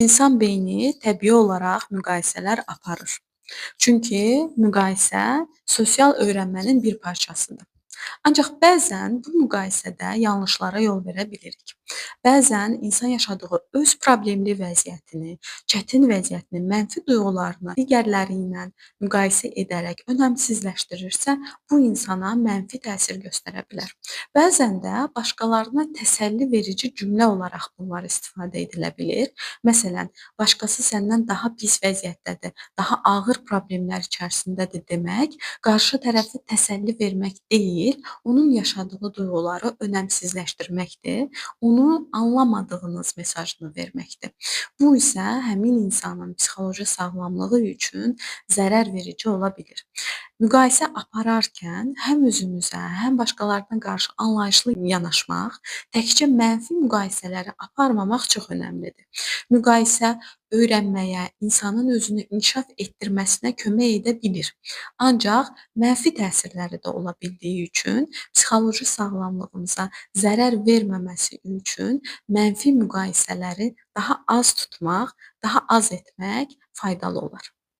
İnsan beyni təbii olaraq müqayisələr aparır. Çünki müqayisə sosial öyrənmənin bir parçasıdır. Ancaq bəzən bu müqayisədə yanlışlara yol verə bilirik. Bəzən insan yaşadığı öz problemli vəziyyətini, çətin vəziyyətini, mənfi duyğularını digərləri ilə müqayisə edərək önəmsizləşdirirsə, bu insana mənfi təsir göstərə bilər. Bəzən də başqalarına təsəlli verici cümlə olaraq bunlar istifadə edilə bilir. Məsələn, başqası səndən daha pis vəziyyətdədir, daha ağır problemlər içərisindədir demək, qarşı tərəfi təsəlli vermək deyil, onun yaşadığı duyğuları önəmsizləşdirməkdir, onu anlamadığınız mesajını verməkdir. Bu isə həmin insanın psixoloji sağlamlığı üçün zərər verici ola bilir. Müqayisə apararkən həm özümüzə, həm başqalarına qarşı anlayışlı yanaşmaq, təkcə mənfi müqayisələri aparmamaq çox önəmlidir. Müqayisə öyrənməyə, insanın özünü inkişaf etdirməsinə kömək edə bilir. Ancaq mənfi təsirləri də ola bildiyi üçün psixoloji sağlamlığımıza zərər verməməsi üçün mənfi müqayisələri daha az tutmaq, daha az etmək faydalı olar.